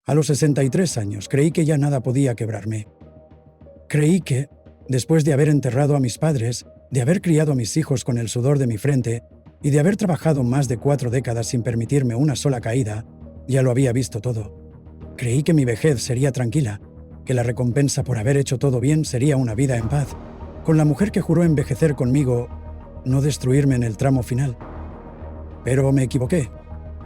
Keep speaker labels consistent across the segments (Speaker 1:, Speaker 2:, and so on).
Speaker 1: A los 63 años creí que ya nada podía quebrarme. Creí que, después de haber enterrado a mis padres, de haber criado a mis hijos con el sudor de mi frente y de haber trabajado más de 4 décadas sin permitirme una sola caída, ya lo había visto todo. Creí que mi vejez sería tranquila, que la recompensa por haber hecho todo bien sería una vida en paz, con la mujer que juró envejecer conmigo, no destruirme en el tramo final. Pero me equivoqué.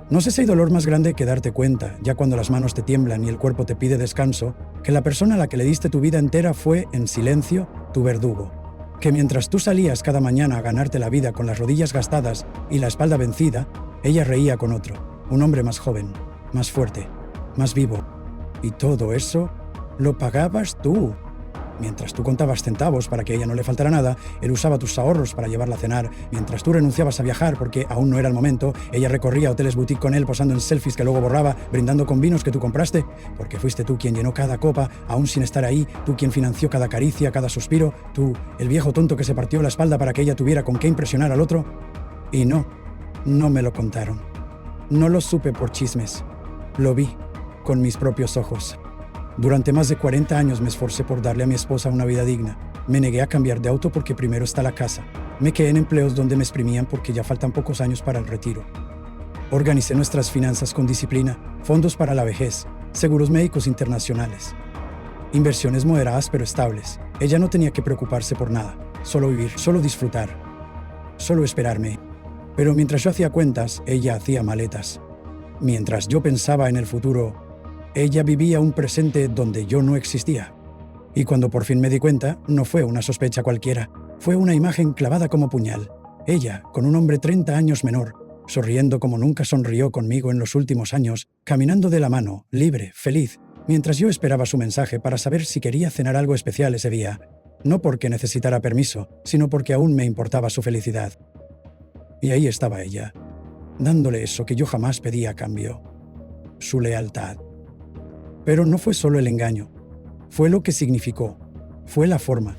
Speaker 1: No sé si hay dolor más grande que darte cuenta, ya cuando las manos te tiemblan y el cuerpo te pide descanso, que la persona a la que le diste tu vida entera fue, en silencio, tu verdugo. Que mientras tú salías cada mañana a ganarte la vida con las rodillas gastadas y la espalda vencida, ella reía con otro, un hombre más joven, más fuerte, más vivo. Y todo eso lo pagabas tú. Mientras tú contabas centavos para que a ella no le faltara nada, él usaba tus ahorros para llevarla a cenar. Mientras tú renunciabas a viajar porque aún no era el momento, ella recorría hoteles boutique con él posando en selfies que luego borraba, brindando con vinos que tú compraste, porque fuiste tú quien llenó cada copa, aún sin estar ahí, tú quien financió cada caricia, cada suspiro, tú, el viejo tonto que se partió la espalda para que ella tuviera con qué impresionar al otro. Y no me lo contaron. No lo supe por chismes. Lo vi con mis propios ojos. Durante más de 40 años me esforcé por darle a mi esposa una vida digna. Me negué a cambiar de auto porque primero está la casa. Me quedé en empleos donde me exprimían porque ya faltan pocos años para el retiro. Organicé nuestras finanzas con disciplina, fondos para la vejez, seguros médicos internacionales. Inversiones moderadas pero estables. Ella no tenía que preocuparse por nada, solo vivir, solo disfrutar, solo esperarme. Pero mientras yo hacía cuentas, ella hacía maletas. Mientras yo pensaba en el futuro, ella vivía un presente donde yo no existía. Y cuando por fin me di cuenta, no fue una sospecha cualquiera, fue una imagen clavada como puñal. Ella, con un hombre 30 años menor, sonriendo como nunca sonrió conmigo en los últimos años, caminando de la mano, libre, feliz, mientras yo esperaba su mensaje para saber si quería cenar algo especial ese día, no porque necesitara permiso, sino porque aún me importaba su felicidad. Y ahí estaba ella, dándole eso que yo jamás pedía a cambio, su lealtad. Pero no fue solo el engaño, fue lo que significó, fue la forma,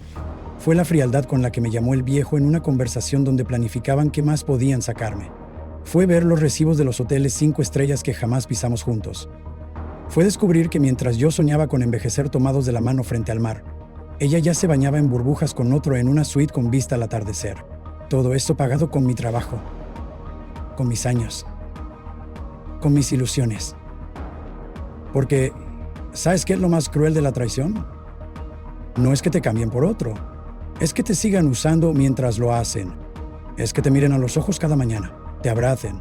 Speaker 1: fue la frialdad con la que me llamó el viejo en una conversación donde planificaban qué más podían sacarme. Fue ver los recibos de los hoteles 5 estrellas que jamás pisamos juntos. Fue descubrir que mientras yo soñaba con envejecer tomados de la mano frente al mar, ella ya se bañaba en burbujas con otro en una suite con vista al atardecer. Todo eso pagado con mi trabajo, con mis años, con mis ilusiones. Porque, ¿sabes qué es lo más cruel de la traición? No es que te cambien por otro, es que te sigan usando mientras lo hacen. Es que te miren a los ojos cada mañana, te abracen,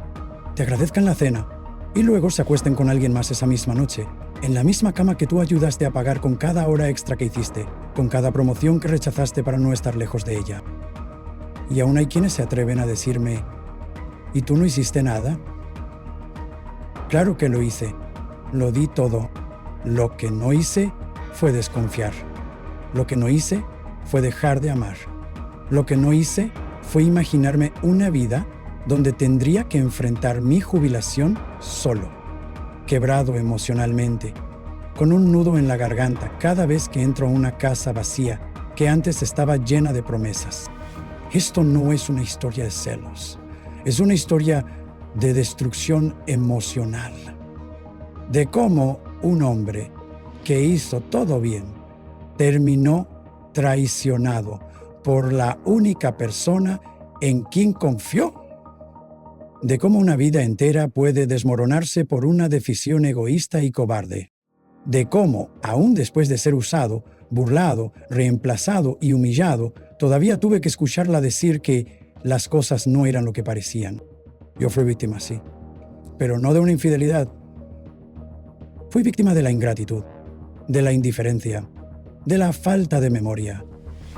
Speaker 1: te agradezcan la cena y luego se acuesten con alguien más esa misma noche, en la misma cama que tú ayudaste a pagar con cada hora extra que hiciste, con cada promoción que rechazaste para no estar lejos de ella. Y aún hay quienes se atreven a decirme, ¿y tú no hiciste nada? Claro que lo hice, lo di todo. Lo que no hice fue desconfiar. Lo que no hice fue dejar de amar. Lo que no hice fue imaginarme una vida donde tendría que enfrentar mi jubilación solo, quebrado emocionalmente, con un nudo en la garganta cada vez que entro a una casa vacía que antes estaba llena de promesas. Esto no es una historia de celos, es una historia de destrucción emocional, de cómo un hombre que hizo todo bien terminó traicionado por la única persona en quien confió, de cómo una vida entera puede desmoronarse por una decisión egoísta y cobarde, de cómo, aún después de ser usado, burlado, reemplazado y humillado, todavía tuve que escucharla decir que las cosas no eran lo que parecían. Yo fui víctima, sí, pero no de una infidelidad. Fui víctima de la ingratitud, de la indiferencia, de la falta de memoria,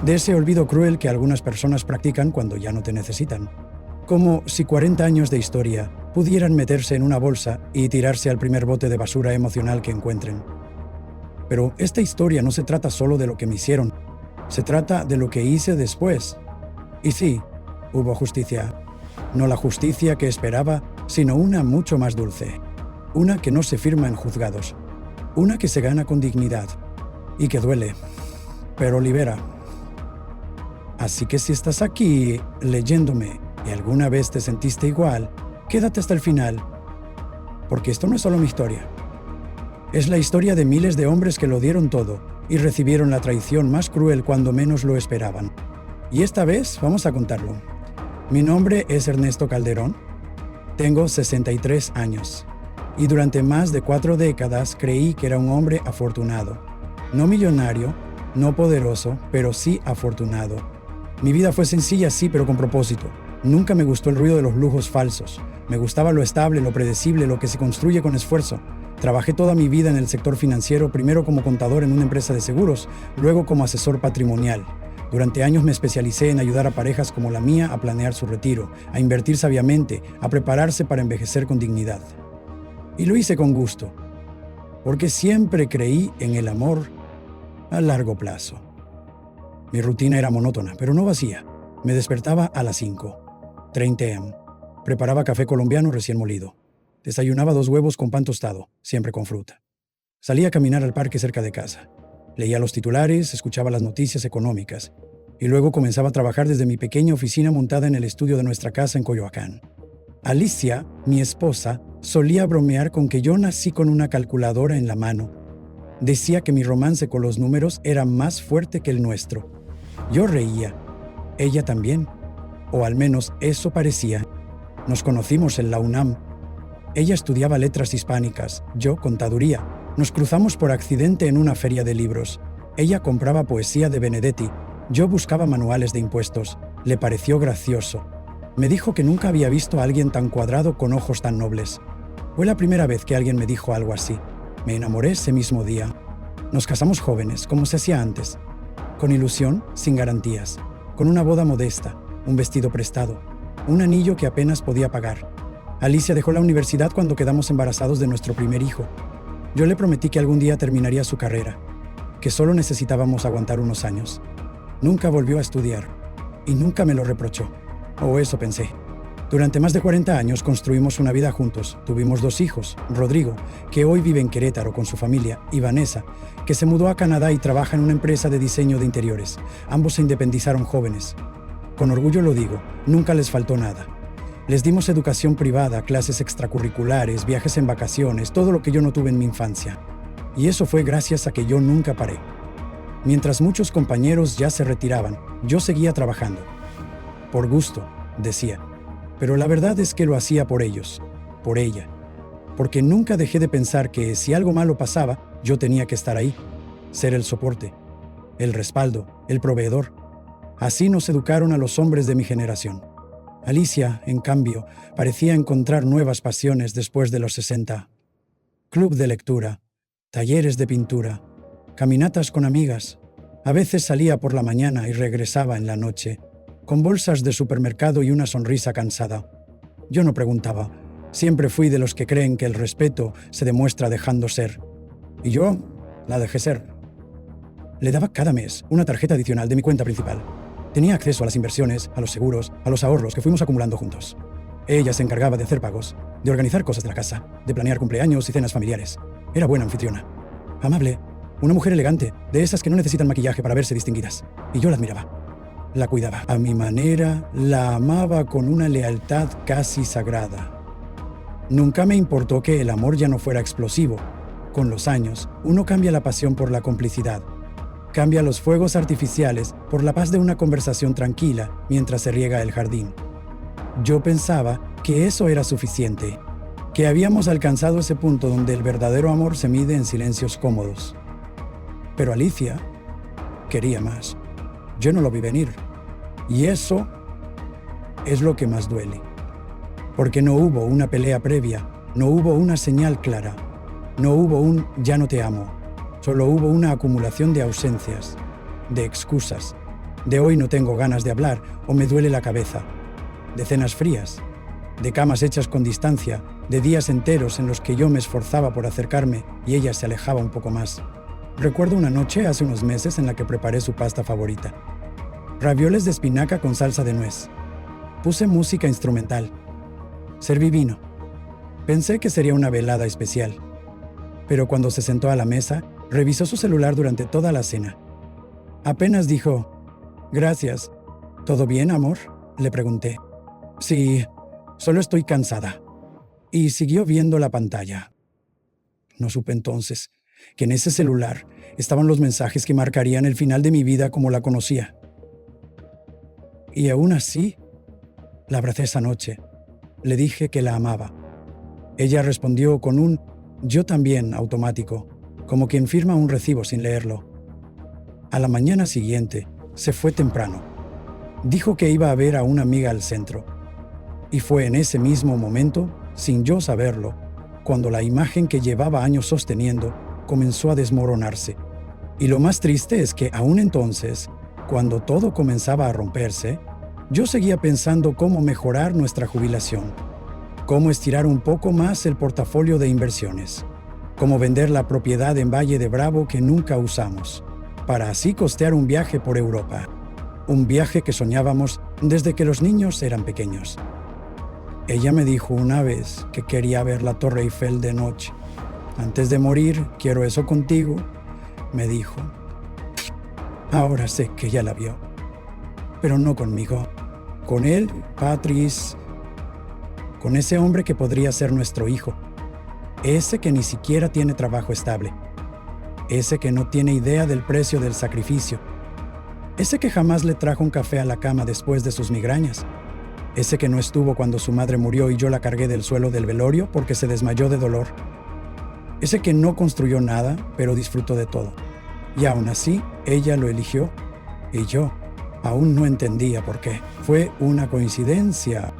Speaker 1: de ese olvido cruel que algunas personas practican cuando ya no te necesitan. Como si 40 años de historia pudieran meterse en una bolsa y tirarse al primer bote de basura emocional que encuentren. Pero esta historia no se trata solo de lo que me hicieron, se trata de lo que hice después. Y sí, hubo justicia. No la justicia que esperaba, sino una mucho más dulce. Una que no se firma en juzgados. Una que se gana con dignidad. Y que duele, pero libera. Así que si estás aquí leyéndome y alguna vez te sentiste igual, quédate hasta el final. Porque esto no es solo mi historia. Es la historia de miles de hombres que lo dieron todo y recibieron la traición más cruel cuando menos lo esperaban. Y esta vez vamos a contarlo. Mi nombre es Ernesto Calderón. Tengo 63 años. Y durante más de 4 décadas creí que era un hombre afortunado. No millonario, no poderoso, pero sí afortunado. Mi vida fue sencilla, sí, pero con propósito. Nunca me gustó el ruido de los lujos falsos. Me gustaba lo estable, lo predecible, lo que se construye con esfuerzo. Trabajé toda mi vida en el sector financiero, primero como contador en una empresa de seguros, luego como asesor patrimonial. Durante años me especialicé en ayudar a parejas como la mía a planear su retiro, a invertir sabiamente, a prepararse para envejecer con dignidad. Y lo hice con gusto, porque siempre creí en el amor a largo plazo. Mi rutina era monótona, pero no vacía. Me despertaba a las 5:30 am. Preparaba café colombiano recién molido. Desayunaba 2 huevos con pan tostado, siempre con fruta. Salía a caminar al parque cerca de casa. Leía los titulares, escuchaba las noticias económicas y luego comenzaba a trabajar desde mi pequeña oficina montada en el estudio de nuestra casa en Coyoacán. Alicia, mi esposa, solía bromear con que yo nací con una calculadora en la mano. Decía que mi romance con los números era más fuerte que el nuestro. Yo reía. Ella también. O al menos eso parecía. Nos conocimos en la UNAM. Ella estudiaba letras hispánicas, yo contaduría. Nos cruzamos por accidente en una feria de libros. Ella compraba poesía de Benedetti. Yo buscaba manuales de impuestos. Le pareció gracioso. Me dijo que nunca había visto a alguien tan cuadrado con ojos tan nobles. Fue la primera vez que alguien me dijo algo así. Me enamoré ese mismo día. Nos casamos jóvenes, como se hacía antes. Con ilusión, sin garantías. Con una boda modesta, un vestido prestado, un anillo que apenas podía pagar. Alicia dejó la universidad cuando quedamos embarazados de nuestro primer hijo. Yo le prometí que algún día terminaría su carrera, que solo necesitábamos aguantar unos años. Nunca volvió a estudiar y nunca me lo reprochó. O eso pensé. Durante más de 40 años construimos una vida juntos. Tuvimos 2 hijos, Rodrigo, que hoy vive en Querétaro con su familia, y Vanessa, que se mudó a Canadá y trabaja en una empresa de diseño de interiores. Ambos se independizaron jóvenes. Con orgullo lo digo, nunca les faltó nada. Les dimos educación privada, clases extracurriculares, viajes en vacaciones, todo lo que yo no tuve en mi infancia. Y eso fue gracias a que yo nunca paré. Mientras muchos compañeros ya se retiraban, yo seguía trabajando. Por gusto, decía. Pero la verdad es que lo hacía por ellos, por ella. Porque nunca dejé de pensar que si algo malo pasaba, yo tenía que estar ahí, ser el soporte, el respaldo, el proveedor. Así nos educaron a los hombres de mi generación. Alicia, en cambio, parecía encontrar nuevas pasiones después de los 60. Club de lectura, talleres de pintura, caminatas con amigas. A veces salía por la mañana y regresaba en la noche, con bolsas de supermercado y una sonrisa cansada. Yo no preguntaba. Siempre fui de los que creen que el respeto se demuestra dejando ser. Y yo la dejé ser. Le daba cada mes una tarjeta adicional de mi cuenta principal. Tenía acceso a las inversiones, a los seguros, a los ahorros que fuimos acumulando juntos. Ella se encargaba de hacer pagos, de organizar cosas de la casa, de planear cumpleaños y cenas familiares. Era buena anfitriona. Amable. Una mujer elegante, de esas que no necesitan maquillaje para verse distinguidas. Y yo la admiraba. La cuidaba. A mi manera, la amaba con una lealtad casi sagrada. Nunca me importó que el amor ya no fuera explosivo. Con los años, uno cambia la pasión por la complicidad. Cambia los fuegos artificiales por la paz de una conversación tranquila mientras se riega el jardín. Yo pensaba que eso era suficiente, que habíamos alcanzado ese punto donde el verdadero amor se mide en silencios cómodos. Pero Alicia quería más. Yo no lo vi venir. Y eso es lo que más duele. Porque no hubo una pelea previa, no hubo una señal clara, no hubo un «ya no te amo». Solo hubo una acumulación de ausencias, de excusas, de «hoy no tengo ganas de hablar» o «me duele la cabeza», de cenas frías, de camas hechas con distancia, de días enteros en los que yo me esforzaba por acercarme y ella se alejaba un poco más. Recuerdo una noche hace unos meses en la que preparé su pasta favorita. Ravioles de espinaca con salsa de nuez. Puse música instrumental. Serví vino. Pensé que sería una velada especial. Pero cuando se sentó a la mesa, revisó su celular durante toda la cena. Apenas dijo, «Gracias. ¿Todo bien, amor?», le pregunté. «Sí, solo estoy cansada». Y siguió viendo la pantalla. No supe entonces que en ese celular estaban los mensajes que marcarían el final de mi vida como la conocía. Y aún así, la abracé esa noche. Le dije que la amaba. Ella respondió con un «yo también» automático, como quien firma un recibo sin leerlo. A la mañana siguiente, se fue temprano. Dijo que iba a ver a una amiga al centro. Y fue en ese mismo momento, sin yo saberlo, cuando la imagen que llevaba años sosteniendo comenzó a desmoronarse. Y lo más triste es que aún entonces, cuando todo comenzaba a romperse, yo seguía pensando cómo mejorar nuestra jubilación, cómo estirar un poco más el portafolio de inversiones, cómo vender la propiedad en Valle de Bravo que nunca usamos, para así costear un viaje por Europa, un viaje que soñábamos desde que los niños eran pequeños. Ella me dijo una vez que quería ver la Torre Eiffel de noche. Antes de morir, quiero eso contigo, me dijo. Ahora sé que ya la vio, pero no conmigo. Con él, Patrice, con ese hombre que podría ser nuestro hijo, ese que ni siquiera tiene trabajo estable, ese que no tiene idea del precio del sacrificio, ese que jamás le trajo un café a la cama después de sus migrañas, ese que no estuvo cuando su madre murió y yo la cargué del suelo del velorio porque se desmayó de dolor, ese que no construyó nada, pero disfrutó de todo. Y aún así, ella lo eligió, y yo aún no entendía por qué. Fue una coincidencia,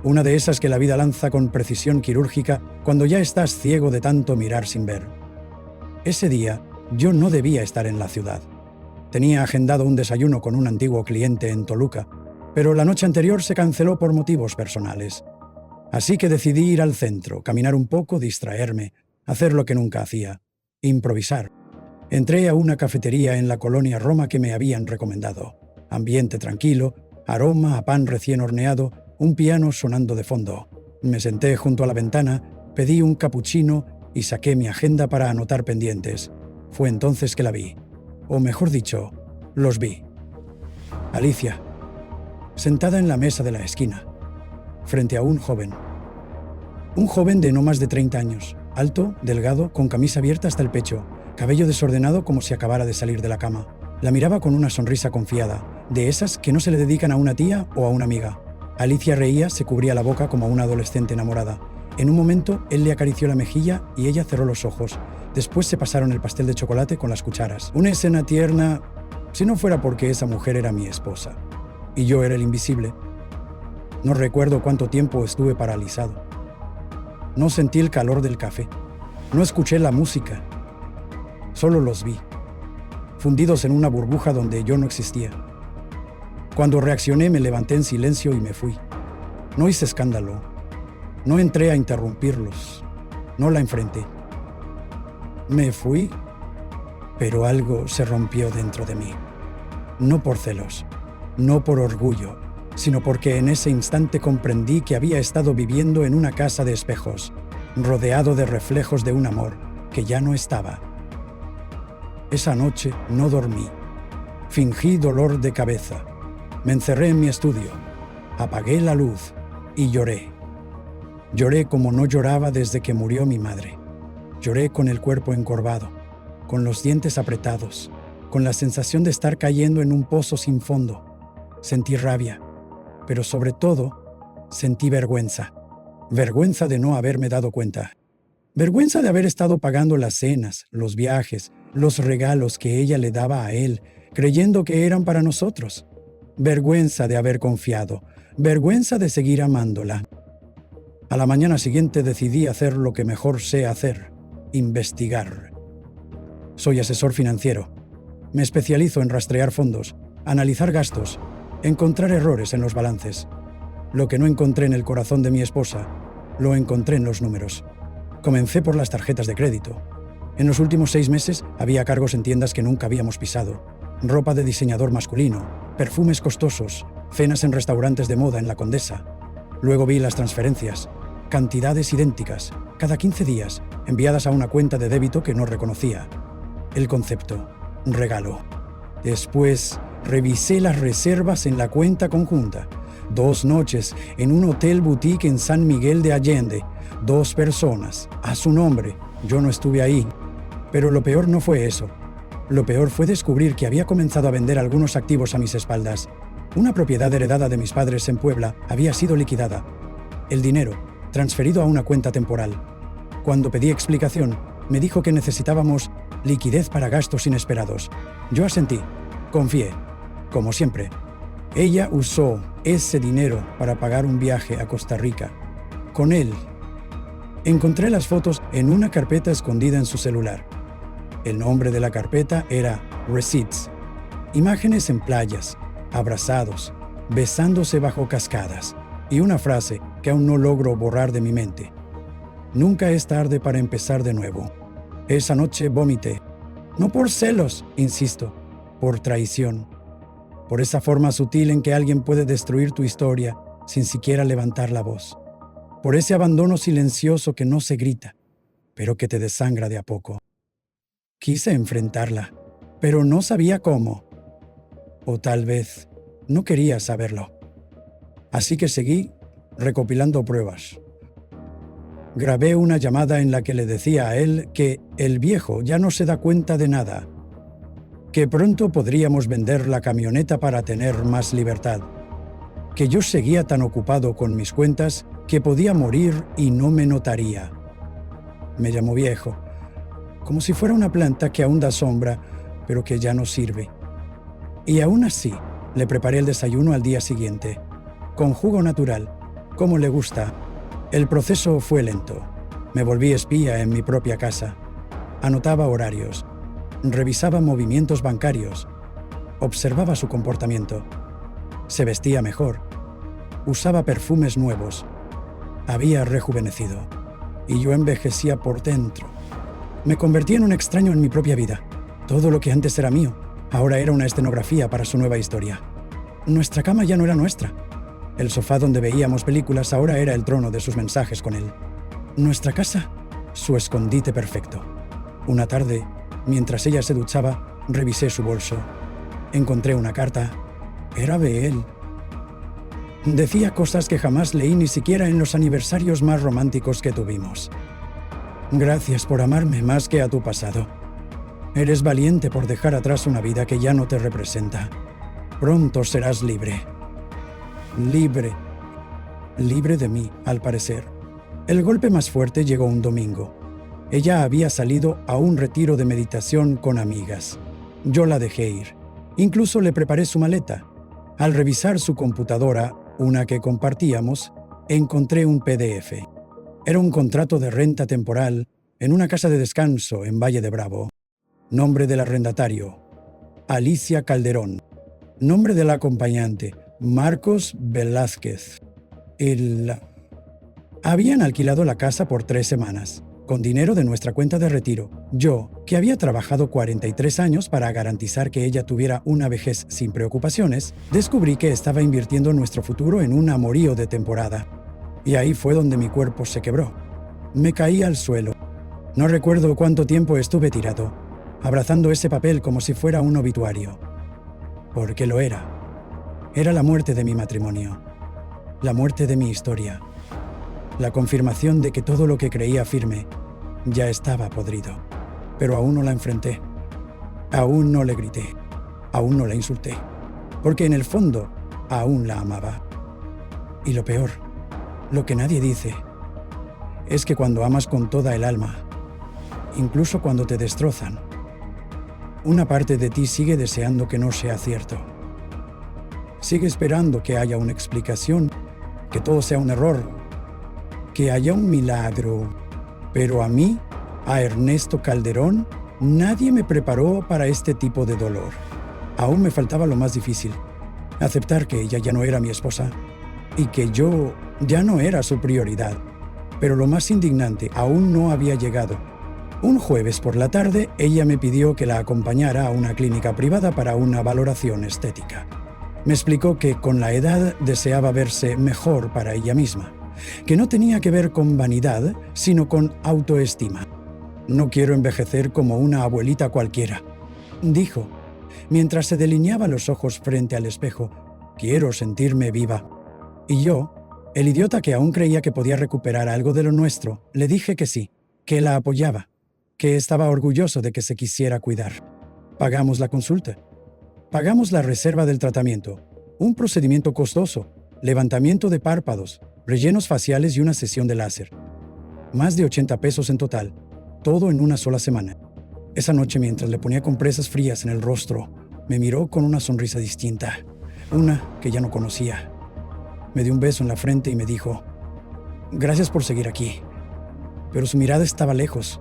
Speaker 1: una de esas que la vida lanza con precisión quirúrgica cuando ya estás ciego de tanto mirar sin ver. Ese día, yo no debía estar en la ciudad. Tenía agendado un desayuno con un antiguo cliente en Toluca, pero la noche anterior se canceló por motivos personales. Así que decidí ir al centro, caminar un poco, distraerme, hacer lo que nunca hacía, improvisar. Entré a una cafetería en la colonia Roma que me habían recomendado. Ambiente tranquilo, aroma a pan recién horneado, un piano sonando de fondo. Me senté junto a la ventana, pedí un cappuccino y saqué mi agenda para anotar pendientes. Fue entonces que la vi. O mejor dicho, los vi. Alicia, sentada en la mesa de la esquina, frente a un joven. Un joven de no más de 30 años, alto, delgado, con camisa abierta hasta el pecho, cabello desordenado como si acabara de salir de la cama. La miraba con una sonrisa confiada, de esas que no se le dedican a una tía o a una amiga. Alicia reía, se cubría la boca como una adolescente enamorada. En un momento, él le acarició la mejilla y ella cerró los ojos. Después se pasaron el pastel de chocolate con las cucharas. Una escena tierna, si no fuera porque esa mujer era mi esposa y yo era el invisible. No recuerdo cuánto tiempo estuve paralizado. No sentí el calor del café. No escuché la música. Solo los vi, fundidos en una burbuja donde yo no existía. Cuando reaccioné, me levanté en silencio y me fui. No hice escándalo. No entré a interrumpirlos. No la enfrenté. Me fui, pero algo se rompió dentro de mí. No por celos, no por orgullo, sino porque en ese instante comprendí que había estado viviendo en una casa de espejos, rodeado de reflejos de un amor que ya no estaba. Esa noche no dormí. Fingí dolor de cabeza. Me encerré en mi estudio, apagué la luz y lloré. Lloré como no lloraba desde que murió mi madre. Lloré con el cuerpo encorvado, con los dientes apretados, con la sensación de estar cayendo en un pozo sin fondo. Sentí rabia, pero sobre todo sentí vergüenza. Vergüenza de no haberme dado cuenta. Vergüenza de haber estado pagando las cenas, los viajes, los regalos que ella le daba a él, creyendo que eran para nosotros. Vergüenza de haber confiado. Vergüenza de seguir amándola. A la mañana siguiente decidí hacer lo que mejor sé hacer: investigar. Soy asesor financiero. Me especializo en rastrear fondos, analizar gastos, encontrar errores en los balances. Lo que no encontré en el corazón de mi esposa, lo encontré en los números. Comencé por las tarjetas de crédito. En los últimos 6 meses había cargos en tiendas que nunca habíamos pisado. Ropa de diseñador masculino, perfumes costosos, cenas en restaurantes de moda en La Condesa. Luego vi las transferencias, cantidades idénticas, cada 15 días, enviadas a una cuenta de débito que no reconocía. El concepto: regalo. Después revisé las reservas en la cuenta conjunta. 2 noches en un hotel boutique en San Miguel de Allende. 2 personas, a su nombre. Yo no estuve ahí. Pero lo peor no fue eso. Lo peor fue descubrir que había comenzado a vender algunos activos a mis espaldas. Una propiedad heredada de mis padres en Puebla había sido liquidada. El dinero, transferido a una cuenta temporal. Cuando pedí explicación, me dijo que necesitábamos liquidez para gastos inesperados. Yo asentí, confié, como siempre. Ella usó ese dinero para pagar un viaje a Costa Rica. Con él, encontré las fotos en una carpeta escondida en su celular. El nombre de la carpeta era Receipts. Imágenes en playas, abrazados, besándose bajo cascadas, y una frase que aún no logro borrar de mi mente. Nunca es tarde para empezar de nuevo. Esa noche vomité. No por celos, insisto, por traición. Por esa forma sutil en que alguien puede destruir tu historia sin siquiera levantar la voz. Por ese abandono silencioso que no se grita, pero que te desangra de a poco. Quise enfrentarla, pero no sabía cómo. O tal vez no quería saberlo. Así que seguí recopilando pruebas. Grabé una llamada en la que le decía a él que el viejo ya no se da cuenta de nada, que pronto podríamos vender la camioneta para tener más libertad, que yo seguía tan ocupado con mis cuentas que podía morir y no me notaría. Me llamó viejo, como si fuera una planta que aún da sombra, pero que ya no sirve. Y aún así, le preparé el desayuno al día siguiente, con jugo natural, como le gusta. El proceso fue lento. Me volví espía en mi propia casa. Anotaba horarios. Revisaba movimientos bancarios. Observaba su comportamiento. Se vestía mejor. Usaba perfumes nuevos. Había rejuvenecido. Y yo envejecía por dentro. Me convertí en un extraño en mi propia vida. Todo lo que antes era mío, ahora era una escenografía para su nueva historia. Nuestra cama ya no era nuestra. El sofá donde veíamos películas ahora era el trono de sus mensajes con él. Nuestra casa, su escondite perfecto. Una tarde, mientras ella se duchaba, revisé su bolso. Encontré una carta. Era de él. Decía cosas que jamás leí ni siquiera en los aniversarios más románticos que tuvimos. Gracias por amarme más que a tu pasado. Eres valiente por dejar atrás una vida que ya no te representa. Pronto serás libre. Libre. Libre de mí, al parecer. El golpe más fuerte llegó un domingo. Ella había salido a un retiro de meditación con amigas. Yo la dejé ir. Incluso le preparé su maleta. Al revisar su computadora, una que compartíamos, encontré un PDF. Era un contrato de renta temporal en una casa de descanso en Valle de Bravo. Nombre del arrendatario: Alicia Calderón. Nombre del acompañante: Marcos Velázquez. Habían alquilado la casa por 3 semanas, con dinero de nuestra cuenta de retiro. Yo, que había trabajado 43 años para garantizar que ella tuviera una vejez sin preocupaciones, descubrí que estaba invirtiendo nuestro futuro en un amorío de temporada. Y ahí fue donde mi cuerpo se quebró. Me caí al suelo. No recuerdo cuánto tiempo estuve tirado, abrazando ese papel como si fuera un obituario. Porque lo era. Era la muerte de mi matrimonio, la muerte de mi historia, la confirmación de que todo lo que creía firme ya estaba podrido. Pero aún no la enfrenté, aún no le grité, aún no la insulté, porque en el fondo aún la amaba. Y lo peor, lo que nadie dice, es que cuando amas con toda el alma, incluso cuando te destrozan, una parte de ti sigue deseando que no sea cierto. Sigue esperando que haya una explicación, que todo sea un error, que haya un milagro. Pero a mí, a Ernesto Calderón, nadie me preparó para este tipo de dolor. Aún me faltaba lo más difícil: aceptar que ella ya no era mi esposa y que yo ya no era su prioridad. Pero lo más indignante aún no había llegado. Un jueves por la tarde, ella me pidió que la acompañara a una clínica privada para una valoración estética. Me explicó que con la edad deseaba verse mejor para ella misma, que no tenía que ver con vanidad, sino con autoestima. No quiero envejecer como una abuelita cualquiera, dijo, mientras se delineaba los ojos frente al espejo. Quiero sentirme viva. Y yo, el idiota que aún creía que podía recuperar algo de lo nuestro, le dije que sí, que la apoyaba, que estaba orgulloso de que se quisiera cuidar. Pagamos la consulta. Pagamos la reserva del tratamiento, un procedimiento costoso, levantamiento de párpados, rellenos faciales y una sesión de láser. Más de 80 pesos en total, todo en una sola semana. Esa noche, mientras le ponía compresas frías en el rostro, me miró con una sonrisa distinta, una que ya no conocía. Me dio un beso en la frente y me dijo, «Gracias por seguir aquí». Pero su mirada estaba lejos,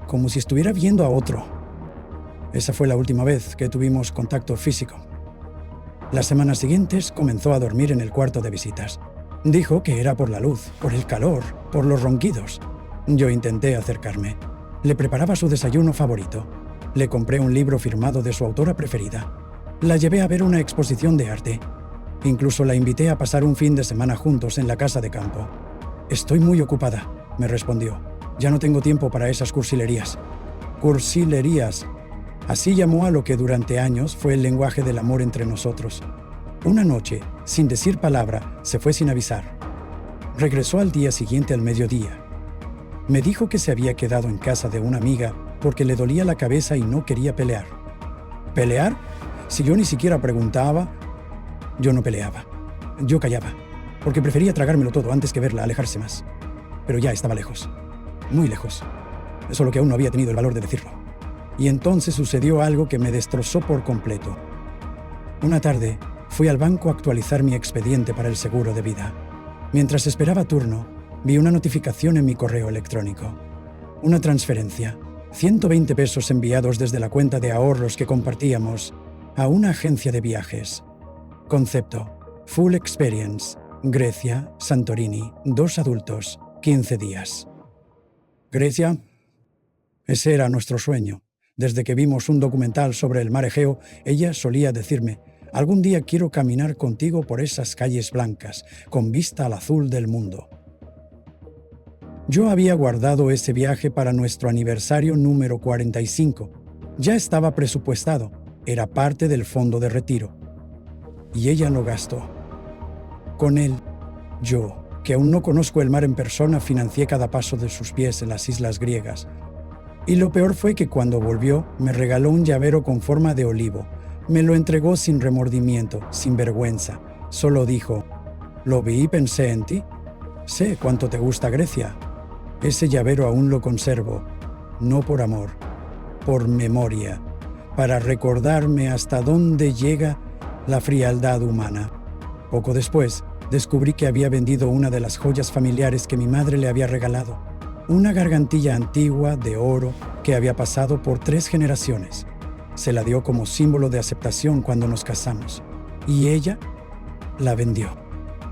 Speaker 1: como si estuviera viendo a otro. Esa fue la última vez que tuvimos contacto físico. Las semanas siguientes comenzó a dormir en el cuarto de visitas. Dijo que era por la luz, por el calor, por los ronquidos. Yo intenté acercarme. Le preparaba su desayuno favorito. Le compré un libro firmado de su autora preferida. La llevé a ver una exposición de arte. Incluso la invité a pasar un fin de semana juntos en la casa de campo. «Estoy muy ocupada», me respondió. «Ya no tengo tiempo para esas cursilerías». Cursilerías. Así llamó a lo que durante años fue el lenguaje del amor entre nosotros. Una noche, sin decir palabra, se fue sin avisar. Regresó al día siguiente al mediodía. Me dijo que se había quedado en casa de una amiga porque le dolía la cabeza y no quería pelear. ¿Pelear? Si yo ni siquiera preguntaba, yo no peleaba. Yo callaba, porque prefería tragármelo todo antes que verla alejarse más. Pero ya estaba lejos, muy lejos. Solo que aún no había tenido el valor de decirlo. Y entonces sucedió algo que me destrozó por completo. Una tarde, fui al banco a actualizar mi expediente para el seguro de vida. Mientras esperaba turno, vi una notificación en mi correo electrónico. Una transferencia, 120 pesos enviados desde la cuenta de ahorros que compartíamos a una agencia de viajes. Concepto: Full Experience, Grecia, Santorini, 2 adultos, 15 días. Grecia, ese era nuestro sueño. Desde que vimos un documental sobre el mar Egeo, ella solía decirme, «Algún día quiero caminar contigo por esas calles blancas, con vista al azul del mundo». Yo había guardado ese viaje para nuestro aniversario número 45. Ya estaba presupuestado, era parte del fondo de retiro. Y ella lo gastó. Con él, yo, que aún no conozco el mar en persona, financié cada paso de sus pies en las islas griegas. Y lo peor fue que cuando volvió, me regaló un llavero con forma de olivo. Me lo entregó sin remordimiento, sin vergüenza. Solo dijo, «Lo vi y pensé en ti. Sé cuánto te gusta Grecia». Ese llavero aún lo conservo, no por amor, por memoria, para recordarme hasta dónde llega la frialdad humana. Poco después, descubrí que había vendido una de las joyas familiares que mi madre le había regalado, una gargantilla antigua de oro que había pasado por 3 generaciones. Se la dio como símbolo de aceptación cuando nos casamos, y ella la vendió.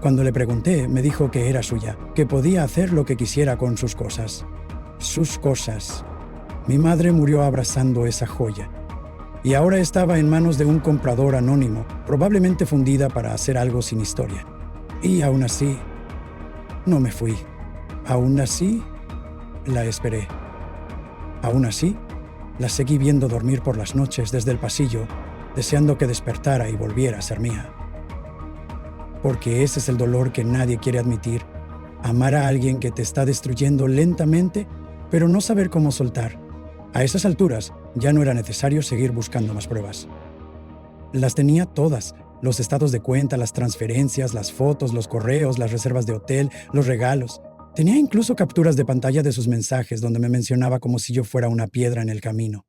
Speaker 1: Cuando le pregunté, me dijo que era suya, que podía hacer lo que quisiera con sus cosas. Sus cosas. Mi madre murió abrazando esa joya. Y ahora estaba en manos de un comprador anónimo, probablemente fundida para hacer algo sin historia. Y aún así, no me fui. Aún así, la esperé. Aún así, la seguí viendo dormir por las noches desde el pasillo, deseando que despertara y volviera a ser mía. Porque ese es el dolor que nadie quiere admitir. Amar a alguien que te está destruyendo lentamente, pero no saber cómo soltar. A esas alturas, ya no era necesario seguir buscando más pruebas. Las tenía todas, los estados de cuenta, las transferencias, las fotos, los correos, las reservas de hotel, los regalos. Tenía incluso capturas de pantalla de sus mensajes donde me mencionaba como si yo fuera una piedra en el camino.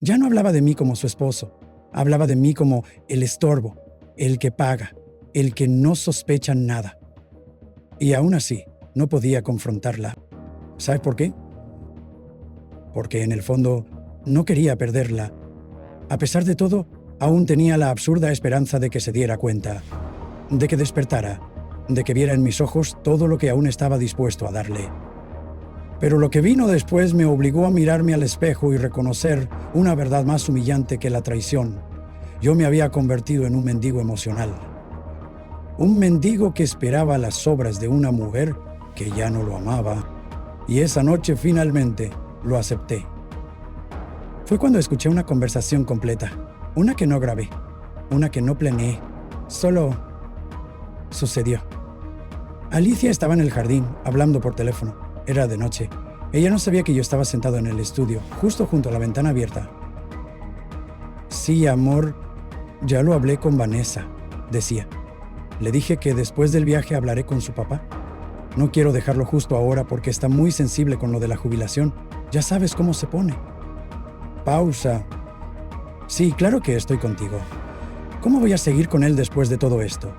Speaker 1: Ya no hablaba de mí como su esposo, hablaba de mí como el estorbo, el que paga, el que no sospecha nada. Y aún así, no podía confrontarla. ¿Sabe por qué? Porque en el fondo no quería perderla. A pesar de todo, aún tenía la absurda esperanza de que se diera cuenta, de que despertara, de que viera en mis ojos todo lo que aún estaba dispuesto a darle. Pero lo que vino después me obligó a mirarme al espejo y reconocer una verdad más humillante que la traición. Yo me había convertido en un mendigo emocional. Un mendigo que esperaba las sobras de una mujer que ya no lo amaba. Y esa noche finalmente lo acepté. Fue cuando escuché una conversación completa, una que no grabé, una que no planeé, solo sucedió. Alicia estaba en el jardín, hablando por teléfono. Era de noche. Ella no sabía que yo estaba sentado en el estudio, justo junto a la ventana abierta. Sí, amor, ya lo hablé con Vanessa, decía. Le dije que después del viaje hablaré con su papá. No quiero dejarlo justo ahora porque está muy sensible con lo de la jubilación. Ya sabes cómo se pone. Pausa. Sí, claro que estoy contigo. ¿Cómo voy a seguir con él después de todo esto?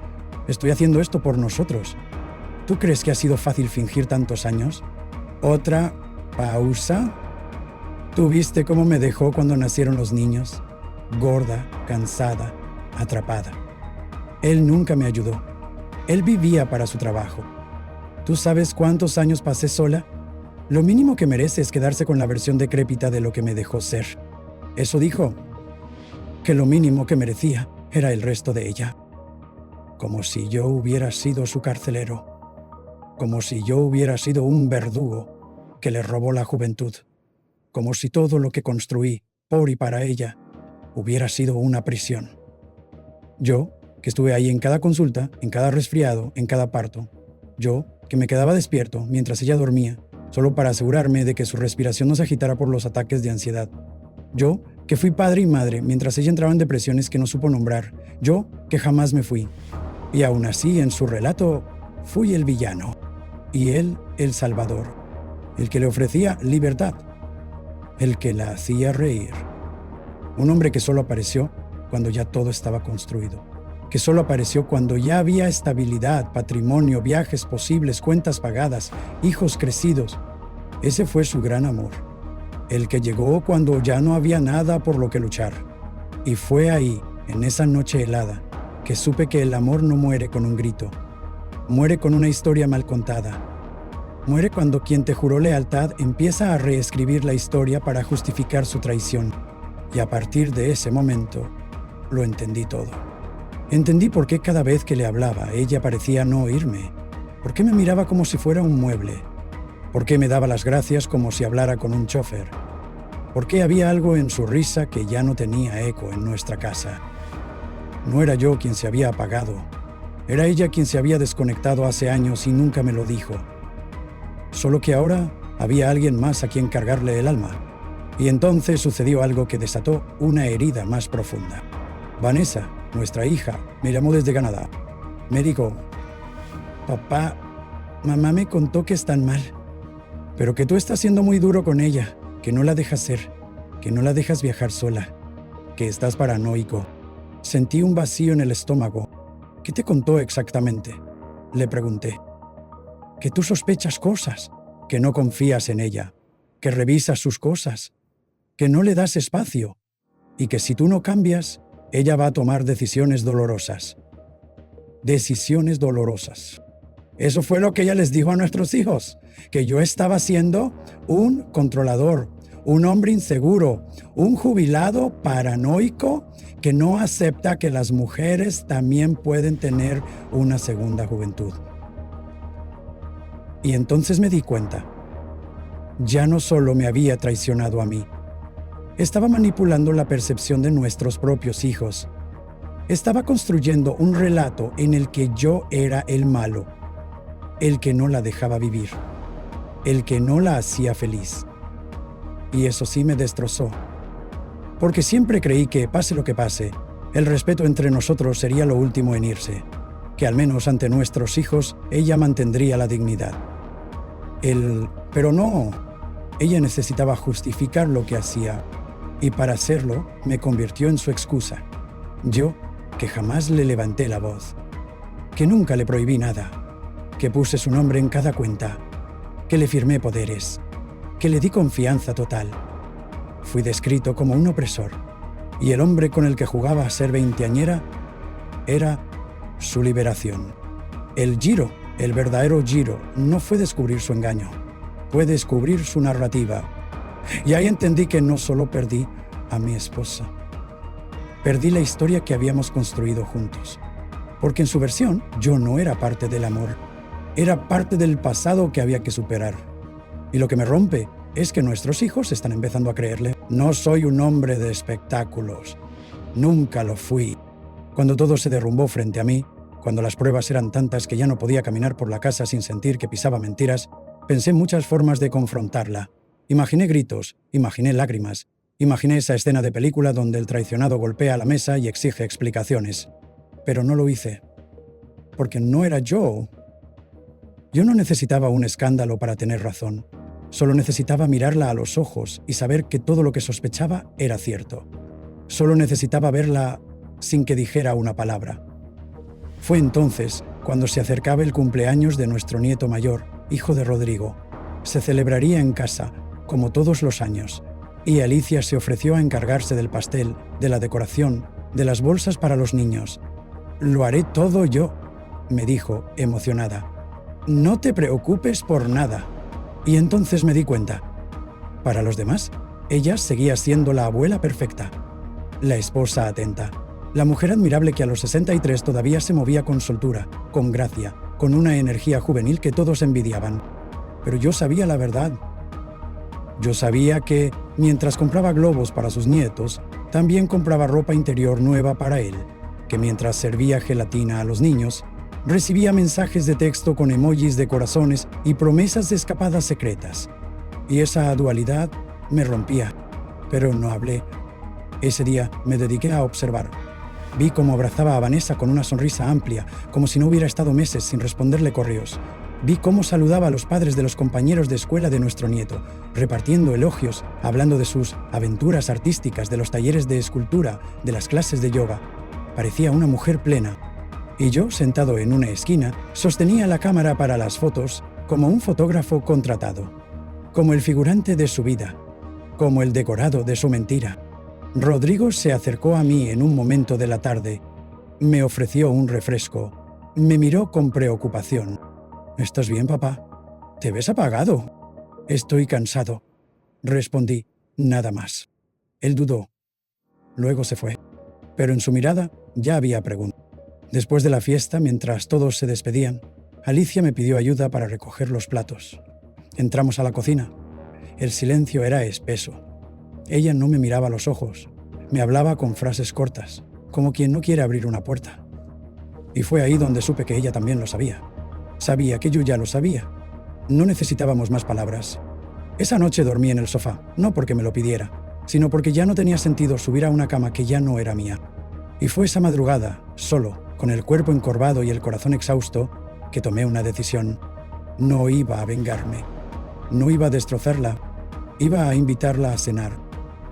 Speaker 1: Estoy haciendo esto por nosotros. ¿Tú crees que ha sido fácil fingir tantos años? Otra pausa. ¿Tú viste cómo me dejó cuando nacieron los niños? Gorda, cansada, atrapada. Él nunca me ayudó. Él vivía para su trabajo. ¿Tú sabes cuántos años pasé sola? Lo mínimo que merece es quedarse con la versión decrépita de lo que me dejó ser. Eso dijo. Que lo mínimo que merecía era el resto de ella. Como si yo hubiera sido su carcelero. Como si yo hubiera sido un verdugo que le robó la juventud. Como si todo lo que construí por y para ella hubiera sido una prisión. Yo, que estuve ahí en cada consulta, en cada resfriado, en cada parto. Yo, que me quedaba despierto mientras ella dormía, solo para asegurarme de que su respiración no se agitara por los ataques de ansiedad. Yo, que fui padre y madre mientras ella entraba en depresiones que no supo nombrar. Yo, que jamás me fui. Y aún así, en su relato, fui el villano. Y él, el salvador. El que le ofrecía libertad. El que la hacía reír. Un hombre que solo apareció cuando ya todo estaba construido. Que solo apareció cuando ya había estabilidad, patrimonio, viajes posibles, cuentas pagadas, hijos crecidos. Ese fue su gran amor. El que llegó cuando ya no había nada por lo que luchar. Y fue ahí, en esa noche helada, que supe que el amor no muere con un grito. Muere con una historia mal contada. Muere cuando quien te juró lealtad empieza a reescribir la historia para justificar su traición. Y a partir de ese momento, lo entendí todo. Entendí por qué cada vez que le hablaba, ella parecía no oírme. Por qué me miraba como si fuera un mueble. Por qué me daba las gracias como si hablara con un chofer. Por qué había algo en su risa que ya no tenía eco en nuestra casa. No era yo quien se había apagado. Era ella quien se había desconectado hace años y nunca me lo dijo. Solo que ahora había alguien más a quien cargarle el alma. Y entonces sucedió algo que desató una herida más profunda. Vanessa, nuestra hija, me llamó desde Canadá. Me dijo, papá, mamá me contó que están mal, pero que tú estás siendo muy duro con ella, que no la dejas ser, que no la dejas viajar sola, que estás paranoico. Sentí un vacío en el estómago. ¿Qué te contó exactamente? Le pregunté. Que tú sospechas cosas, que no confías en ella, que revisas sus cosas, que no le das espacio y que si tú no cambias, ella va a tomar decisiones dolorosas. Decisiones dolorosas. Eso fue lo que ella les dijo a nuestros hijos, que yo estaba siendo un controlador, un hombre inseguro, un jubilado paranoico que no acepta que las mujeres también pueden tener una segunda juventud. Y entonces me di cuenta. Ya no solo me había traicionado a mí, estaba manipulando la percepción de nuestros propios hijos. Estaba construyendo un relato en el que yo era el malo, el que no la dejaba vivir, el que no la hacía feliz. Y eso sí me destrozó, porque siempre creí que, pase lo que pase, el respeto entre nosotros sería lo último en irse, que al menos ante nuestros hijos ella mantendría la dignidad. Pero no, ella necesitaba justificar lo que hacía, y para hacerlo me convirtió en su excusa. Yo, que jamás le levanté la voz, que nunca le prohibí nada, que puse su nombre en cada cuenta, que le firmé poderes, que le di confianza total. Fui descrito como un opresor, y el hombre con el que jugaba a ser veinteañera era su liberación. El giro, el verdadero giro, no fue descubrir su engaño, fue descubrir su narrativa. Y ahí entendí que no solo perdí a mi esposa, perdí la historia que habíamos construido juntos. Porque en su versión, yo no era parte del amor, era parte del pasado que había que superar. Y lo que me rompe es que nuestros hijos están empezando a creerle. No soy un hombre de espectáculos, nunca lo fui. Cuando todo se derrumbó frente a mí, Cuando las pruebas eran tantas que ya no podía caminar por la casa sin sentir que pisaba mentiras, pensé en muchas formas de confrontarla. Imaginé gritos, imaginé lágrimas, imaginé esa escena de película donde el traicionado golpea la mesa y exige explicaciones. Pero no lo hice. Porque no era yo. Yo no necesitaba un escándalo para tener razón. Solo necesitaba mirarla a los ojos y saber que todo lo que sospechaba era cierto. Solo necesitaba verla sin que dijera una palabra. Fue entonces cuando se acercaba el cumpleaños de nuestro nieto mayor, hijo de Rodrigo. Se celebraría en casa, como todos los años, y Alicia se ofreció a encargarse del pastel, de la decoración, de las bolsas para los niños. «Lo haré todo yo», me dijo, emocionada. «No te preocupes por nada». Y entonces me di cuenta. Para los demás, ella seguía siendo la abuela perfecta, la esposa atenta, la mujer admirable que a los 63 todavía se movía con soltura, con gracia, con una energía juvenil que todos envidiaban. Pero yo sabía la verdad. Yo sabía que, mientras compraba globos para sus nietos, también compraba ropa interior nueva para él, que mientras servía gelatina a los niños, recibía mensajes de texto con emojis de corazones y promesas de escapadas secretas. Y esa dualidad me rompía, pero no hablé. Ese día me dediqué a observar. Vi cómo abrazaba a Vanessa con una sonrisa amplia, como si no hubiera estado meses sin responderle correos. Vi cómo saludaba a los padres de los compañeros de escuela de nuestro nieto, repartiendo elogios, hablando de sus aventuras artísticas, de los talleres de escultura, de las clases de yoga. Parecía una mujer plena. Y yo, sentado en una esquina, sostenía la cámara para las fotos como un fotógrafo contratado, como el figurante de su vida, como el decorado de su mentira. Rodrigo se acercó a mí en un momento de la tarde, me ofreció un refresco, me miró con preocupación. «¿Estás bien, papá? Te ves apagado». «Estoy cansado», respondí, nada más. Él dudó. Luego se fue, pero en su mirada ya había preguntas. Después de la fiesta, mientras todos se despedían, Alicia me pidió ayuda para recoger los platos. Entramos a la cocina. El silencio era espeso. Ella no me miraba a los ojos. Me hablaba con frases cortas, como quien no quiere abrir una puerta. Y fue ahí donde supe que ella también lo sabía. Sabía que yo ya lo sabía. No necesitábamos más palabras. Esa noche dormí en el sofá, no porque me lo pidiera, sino porque ya no tenía sentido subir a una cama que ya no era mía. Y fue esa madrugada, solo, con el cuerpo encorvado y el corazón exhausto, que tomé una decisión. No iba a vengarme. No iba a destrozarla. Iba a invitarla a cenar.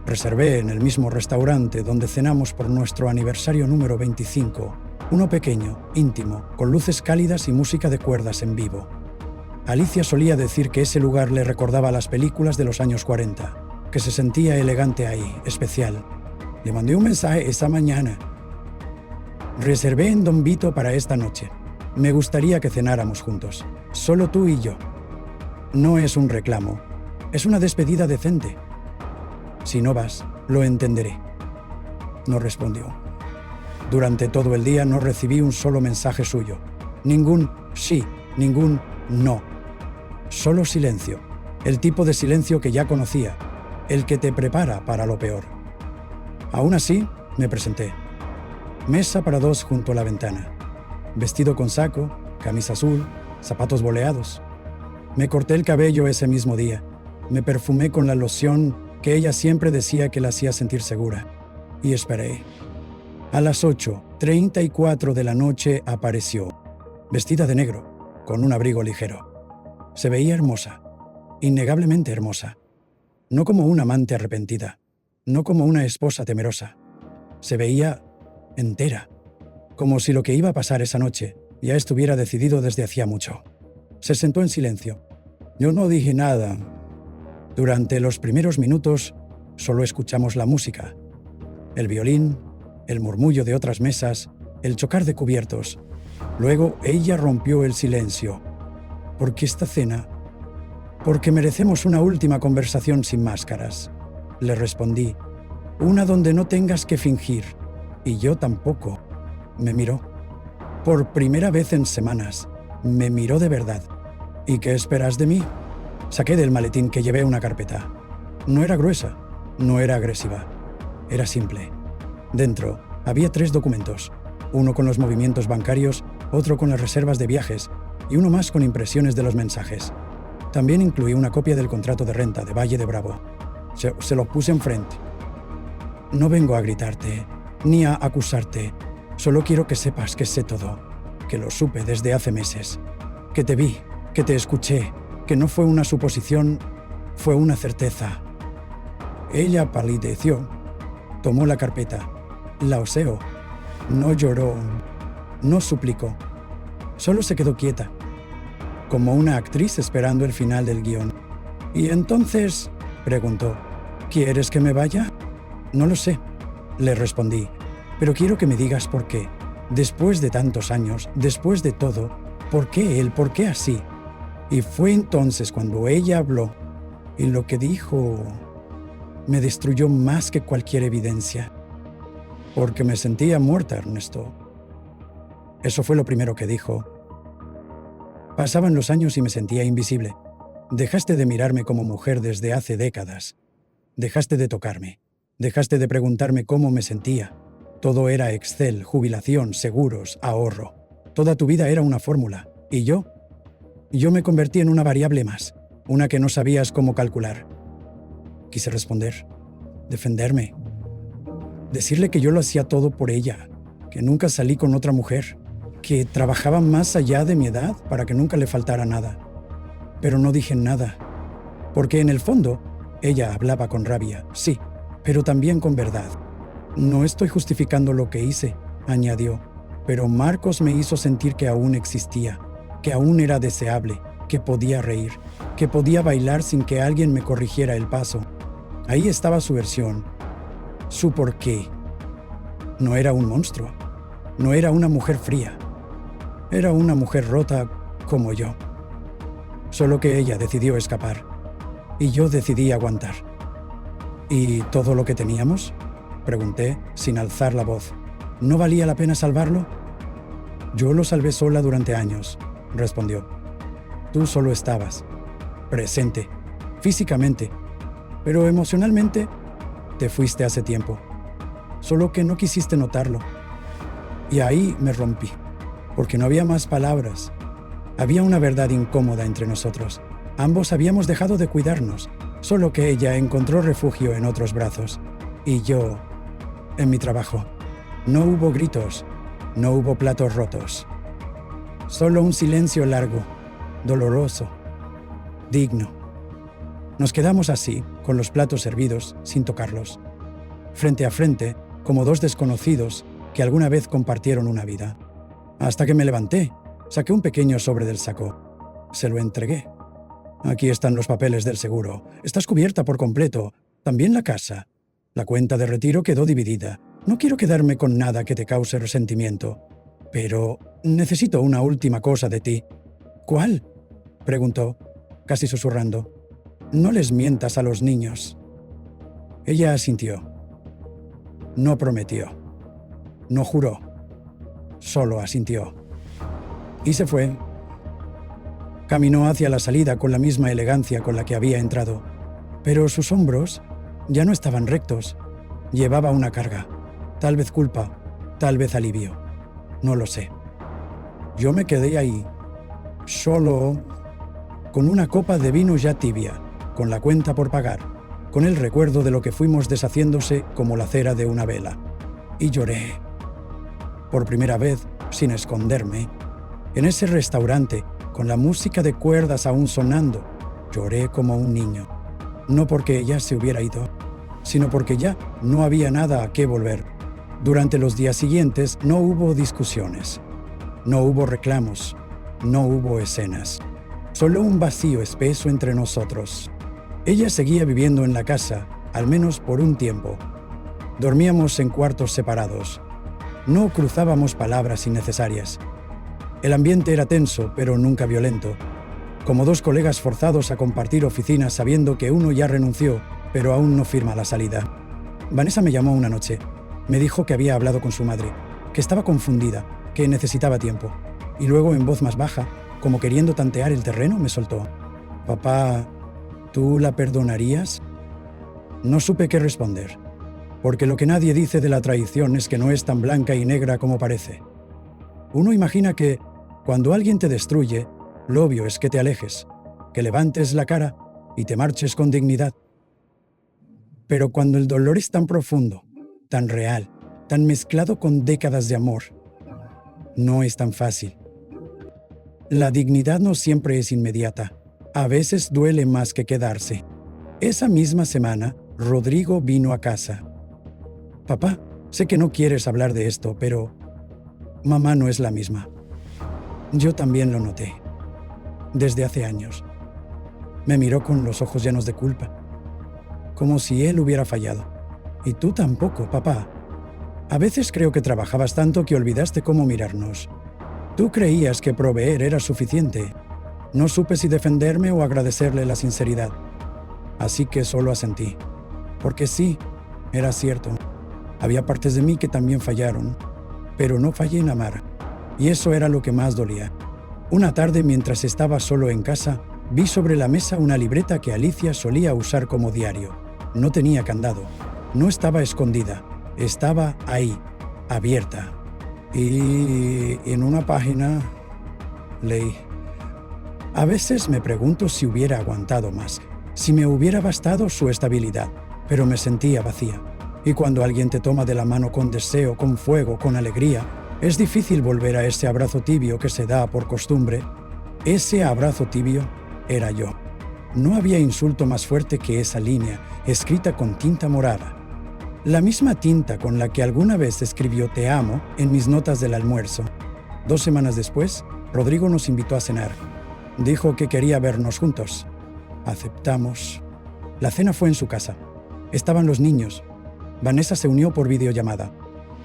Speaker 1: Reservé en el mismo restaurante donde cenamos por nuestro aniversario número 25, uno pequeño, íntimo, con luces cálidas y música de cuerdas en vivo. Alicia solía decir que ese lugar le recordaba las películas de los años 40, que se sentía elegante ahí, especial. Le mandé un mensaje esa mañana. «Reservé en Don Vito para esta noche. Me gustaría que cenáramos juntos, solo tú y yo. No es un reclamo, es una despedida decente. Si no vas, lo entenderé». No respondió. Durante todo el día no recibí un solo mensaje suyo. Ningún sí, ningún no. Solo silencio. El tipo de silencio que ya conocía. El que te prepara para lo peor. Aún así, me presenté. Mesa para dos junto a la ventana. Vestido con saco, camisa azul, zapatos boleados. Me corté el cabello ese mismo día. Me perfumé con la loción que ella siempre decía que la hacía sentir segura. Y esperé. A las 8:34 de la noche apareció, vestida de negro, con un abrigo ligero. Se veía hermosa, innegablemente hermosa. No como una amante arrepentida, no como una esposa temerosa. Se veía entera, como si lo que iba a pasar esa noche ya estuviera decidido desde hacía mucho. Se sentó en silencio. Yo no dije nada. Durante los primeros minutos solo escuchamos la música, el violín, el murmullo de otras mesas, el chocar de cubiertos. Luego ella rompió el silencio. ¿Por qué esta cena? Porque merecemos una última conversación sin máscaras. Le respondí, una donde no tengas que fingir. Y yo tampoco. Me miró. Por primera vez en semanas, me miró de verdad. ¿Y qué esperas de mí? Saqué del maletín que llevé una carpeta. No era gruesa, no era agresiva. Era simple. Dentro había 3 documentos, uno con los movimientos bancarios otro con las reservas de viajes y uno más con impresiones de los mensajes. También incluí una copia del contrato de renta de Valle de Bravo. Se lo puse enfrente. No vengo a gritarte, ni a acusarte. Solo quiero que sepas que sé todo, que lo supe desde hace meses, que te vi, que te escuché, que no fue una suposición, fue una certeza. Ella palideció, tomó la carpeta, la oseó, no lloró, no suplicó, solo se quedó quieta, como una actriz esperando el final del guión. «¿Y entonces?», preguntó. «¿Quieres que me vaya?». «No lo sé», le respondí, «pero quiero que me digas por qué. Después de tantos años, después de todo, ¿por qué él? ¿Por qué así?». Y fue entonces cuando ella habló, y lo que dijo me destruyó más que cualquier evidencia, porque me sentía muerta, Ernesto. Eso fue lo primero que dijo. Pasaban los años y me sentía invisible. Dejaste de mirarme como mujer desde hace décadas. Dejaste de tocarme. Dejaste de preguntarme cómo me sentía. Todo era Excel, jubilación, seguros, ahorro. Toda tu vida era una fórmula. ¿Y yo? Yo me convertí en una variable más, una que no sabías cómo calcular. Quise responder, defenderme, decirle que yo lo hacía todo por ella, que nunca salí con otra mujer, que trabajaba más allá de mi edad para que nunca le faltara nada. Pero no dije nada, porque en el fondo ella hablaba con rabia, sí, pero también con verdad. «No estoy justificando lo que hice», añadió, «pero Marcos me hizo sentir que aún existía, que aún era deseable, que podía reír, que podía bailar sin que alguien me corrigiera el paso». Ahí estaba su versión, su porqué. No era un monstruo, no era una mujer fría, era una mujer rota como yo. Solo que ella decidió escapar, y yo decidí aguantar. «¿Y todo lo que teníamos?», pregunté, sin alzar la voz. «¿No valía la pena salvarlo?». «Yo lo salvé sola durante años», respondió. «Tú solo estabas, presente, físicamente, pero emocionalmente te fuiste hace tiempo, solo que no quisiste notarlo». Y ahí me rompí, porque no había más palabras. Había una verdad incómoda entre nosotros. Ambos habíamos dejado de cuidarnos, solo que ella encontró refugio en otros brazos, y yo, en mi trabajo. No hubo gritos, no hubo platos rotos. Solo un silencio largo, doloroso, digno. Nos quedamos así, con los platos servidos, sin tocarlos, frente a frente, como dos desconocidos que alguna vez compartieron una vida. Hasta que me levanté, saqué un pequeño sobre del saco. Se lo entregué. «Aquí están los papeles del seguro. Estás cubierta por completo. También la casa. La cuenta de retiro quedó dividida. No quiero quedarme con nada que te cause resentimiento. Pero necesito una última cosa de ti». «¿Cuál?», preguntó, casi susurrando. «No les mientas a los niños». Ella asintió. No prometió. No juró. Solo asintió. Y se fue. Caminó hacia la salida con la misma elegancia con la que había entrado, pero sus hombros ya no estaban rectos. Llevaba una carga, tal vez culpa, tal vez alivio. No lo sé. Yo me quedé ahí, solo, con una copa de vino ya tibia, con la cuenta por pagar, con el recuerdo de lo que fuimos deshaciéndose como la cera de una vela. Y lloré. Por primera vez, sin esconderme, en ese restaurante, con la música de cuerdas aún sonando, lloré como un niño. No porque ella se hubiera ido, sino porque ya no había nada a qué volver. Durante los días siguientes no hubo discusiones, no hubo reclamos, no hubo escenas. Solo un vacío espeso entre nosotros. Ella seguía viviendo en la casa, al menos por un tiempo. Dormíamos en cuartos separados. No cruzábamos palabras innecesarias. El ambiente era tenso, pero nunca violento. Como dos colegas forzados a compartir oficinas sabiendo que uno ya renunció, pero aún no firma la salida. Vanessa me llamó una noche. Me dijo que había hablado con su madre, que estaba confundida, que necesitaba tiempo. Y luego, en voz más baja, como queriendo tantear el terreno, me soltó. «Papá, ¿tú la perdonarías?». No supe qué responder, porque lo que nadie dice de la traición es que no es tan blanca y negra como parece. Uno imagina que, cuando alguien te destruye, lo obvio es que te alejes, que levantes la cara y te marches con dignidad. Pero cuando el dolor es tan profundo, tan real, tan mezclado con décadas de amor, no es tan fácil. La dignidad no siempre es inmediata. A veces duele más que quedarse. Esa misma semana, Rodrigo vino a casa. Papá, sé que no quieres hablar de esto, pero mamá no es la misma. Yo también lo noté. Desde hace años. Me miró con los ojos llenos de culpa. Como si él hubiera fallado. Y tú tampoco, papá. A veces creo que trabajabas tanto que olvidaste cómo mirarnos. Tú creías que proveer era suficiente. No supe si defenderme o agradecerle la sinceridad. Así que solo asentí. Porque sí, era cierto. Había partes de mí que también fallaron. Pero no fallé en amar. Y eso era lo que más dolía. Una tarde, mientras estaba solo en casa, vi sobre la mesa una libreta que Alicia solía usar como diario. No tenía candado. No estaba escondida. Estaba ahí, abierta. Y en una página leí. A veces me pregunto si hubiera aguantado más, si me hubiera bastado su estabilidad, pero me sentía vacía. Y cuando alguien te toma de la mano con deseo, con fuego, con alegría, es difícil volver a ese abrazo tibio que se da por costumbre. Ese abrazo tibio era yo. No había insulto más fuerte que esa línea, escrita con tinta morada. La misma tinta con la que alguna vez escribió "Te amo" en mis notas del almuerzo. 2 semanas después, Rodrigo nos invitó a cenar. Dijo que quería vernos juntos. Aceptamos. La cena fue en su casa. Estaban los niños. Vanessa se unió por videollamada.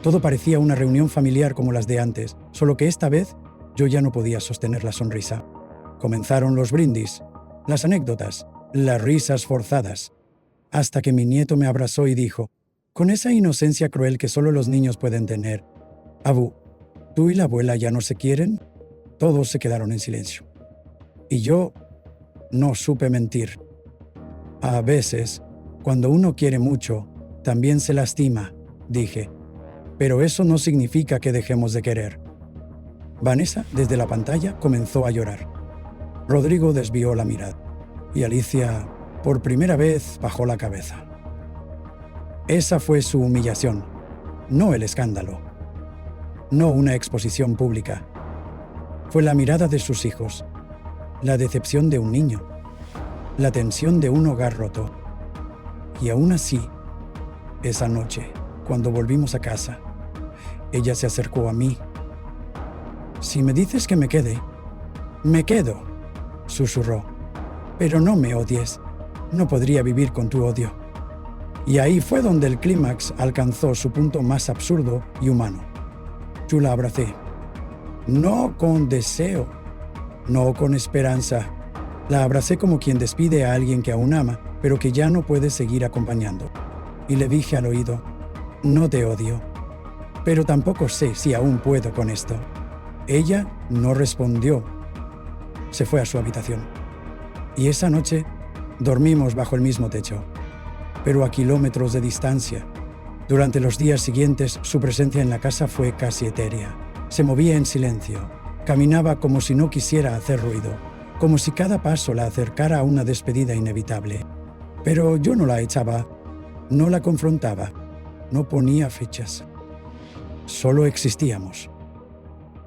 Speaker 1: Todo parecía una reunión familiar como las de antes, solo que esta vez yo ya no podía sostener la sonrisa. Comenzaron los brindis, las anécdotas, las risas forzadas, hasta que mi nieto me abrazó y dijo, con esa inocencia cruel que solo los niños pueden tener, «Abu, ¿tú y la abuela ya no se quieren?» Todos se quedaron en silencio. Y yo no supe mentir. A veces, cuando uno quiere mucho, también se lastima, dije. Pero eso no significa que dejemos de querer. Vanessa, desde la pantalla, comenzó a llorar. Rodrigo desvió la mirada. Y Alicia, por primera vez, bajó la cabeza. Esa fue su humillación, no el escándalo. No una exposición pública. Fue la mirada de sus hijos, la decepción de un niño, la tensión de un hogar roto. Y aún así, esa noche, cuando volvimos a casa, ella se acercó a mí. «Si me dices que me quede, me quedo», susurró. «Pero no me odies, no podría vivir con tu odio». Y ahí fue donde el clímax alcanzó su punto más absurdo y humano. Yo la abracé. No con deseo, no con esperanza. La abracé como quien despide a alguien que aún ama, pero que ya no puede seguir acompañando. Y le dije al oído, no te odio, pero tampoco sé si aún puedo con esto. Ella no respondió. Se fue a su habitación. Y esa noche dormimos bajo el mismo techo, pero a kilómetros de distancia. Durante los días siguientes, su presencia en la casa fue casi etérea. Se movía en silencio. Caminaba como si no quisiera hacer ruido, como si cada paso la acercara a una despedida inevitable. Pero yo no la echaba, no la confrontaba, no ponía fechas. Solo existíamos.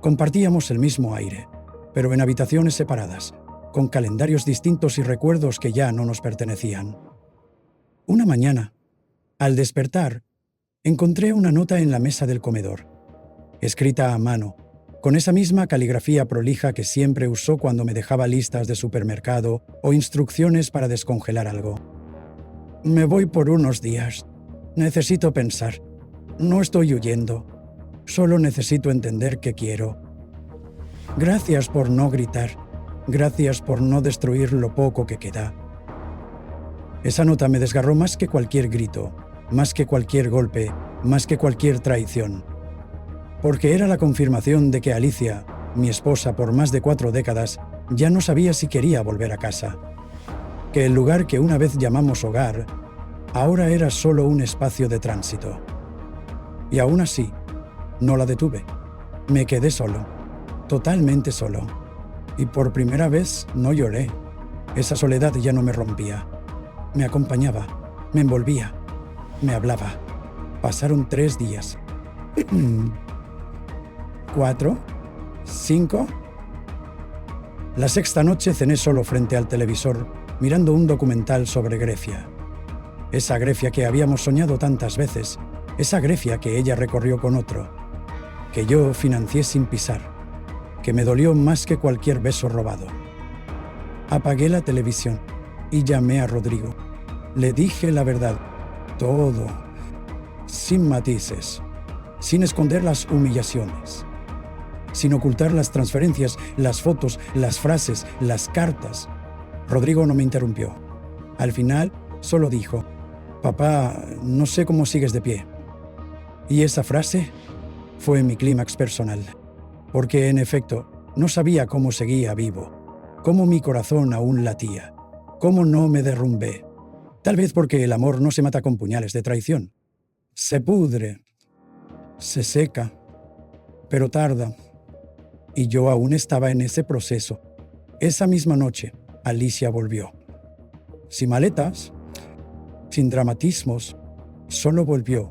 Speaker 1: Compartíamos el mismo aire, pero en habitaciones separadas, con calendarios distintos y recuerdos que ya no nos pertenecían. Una mañana, al despertar, encontré una nota en la mesa del comedor, escrita a mano, con esa misma caligrafía prolija que siempre usó cuando me dejaba listas de supermercado o instrucciones para descongelar algo. Me voy por unos días. Necesito pensar. No estoy huyendo. Solo necesito entender qué quiero. Gracias por no gritar. Gracias por no destruir lo poco que queda. Esa nota me desgarró más que cualquier grito, más que cualquier golpe, más que cualquier traición. Porque era la confirmación de que Alicia, mi esposa por más de 4 décadas, ya no sabía si quería volver a casa. Que el lugar que una vez llamamos hogar, ahora era solo un espacio de tránsito. Y aún así, no la detuve. Me quedé solo, totalmente solo. Y por primera vez no lloré. Esa soledad ya no me rompía. Me acompañaba, me envolvía, me hablaba. Pasaron 3 días. 4, 5. La sexta noche cené solo frente al televisor, mirando un documental sobre Grecia. Esa Grecia que habíamos soñado tantas veces, esa Grecia que ella recorrió con otro, que yo financié sin pisar, que me dolió más que cualquier beso robado. Apagué la televisión y llamé a Rodrigo. Le dije la verdad, todo, sin matices, sin esconder las humillaciones, sin ocultar las transferencias, las fotos, las frases, las cartas. Rodrigo no me interrumpió. Al final, solo dijo: «Papá, no sé cómo sigues de pie». Y esa frase fue mi clímax personal, porque en efecto no sabía cómo seguía vivo, cómo mi corazón aún latía, cómo no me derrumbé. Tal vez porque el amor no se mata con puñales de traición. Se pudre, se seca, pero tarda. Y yo aún estaba en ese proceso. Esa misma noche, Alicia volvió. Sin maletas, sin dramatismos, solo volvió.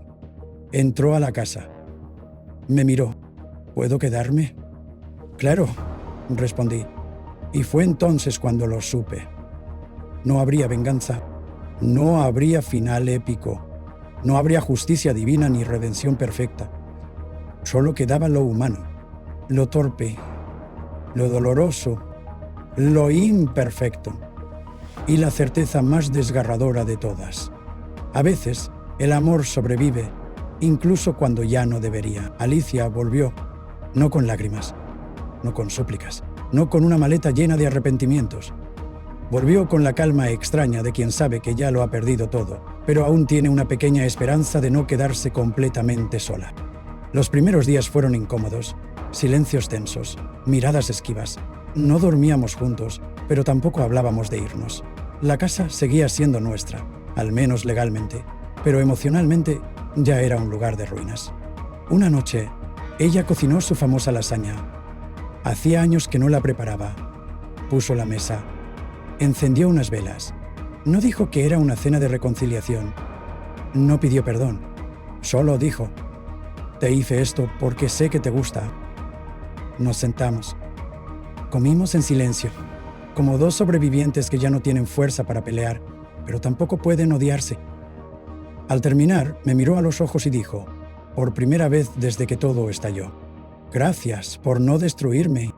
Speaker 1: Entró a la casa. Me miró. ¿Puedo quedarme? Claro, respondí. Y fue entonces cuando lo supe. No habría venganza. No habría final épico. No habría justicia divina ni redención perfecta. Solo quedaba lo humano, lo torpe, lo doloroso, lo imperfecto y la certeza más desgarradora de todas. A veces, el amor sobrevive, incluso cuando ya no debería. Alicia volvió, no con lágrimas, no con súplicas, no con una maleta llena de arrepentimientos. Volvió con la calma extraña de quien sabe que ya lo ha perdido todo, pero aún tiene una pequeña esperanza de no quedarse completamente sola. Los primeros días fueron incómodos, silencios tensos, miradas esquivas. No dormíamos juntos, pero tampoco hablábamos de irnos. La casa seguía siendo nuestra, al menos legalmente, pero emocionalmente ya era un lugar de ruinas. Una noche, ella cocinó su famosa lasaña. Hacía años que no la preparaba. Puso la mesa. Encendió unas velas. No dijo que era una cena de reconciliación. No pidió perdón. Solo dijo: «Te hice esto porque sé que te gusta». Nos sentamos. Comimos en silencio, como dos sobrevivientes que ya no tienen fuerza para pelear, pero tampoco pueden odiarse. Al terminar, me miró a los ojos y dijo, por primera vez desde que todo estalló: «Gracias por no destruirme».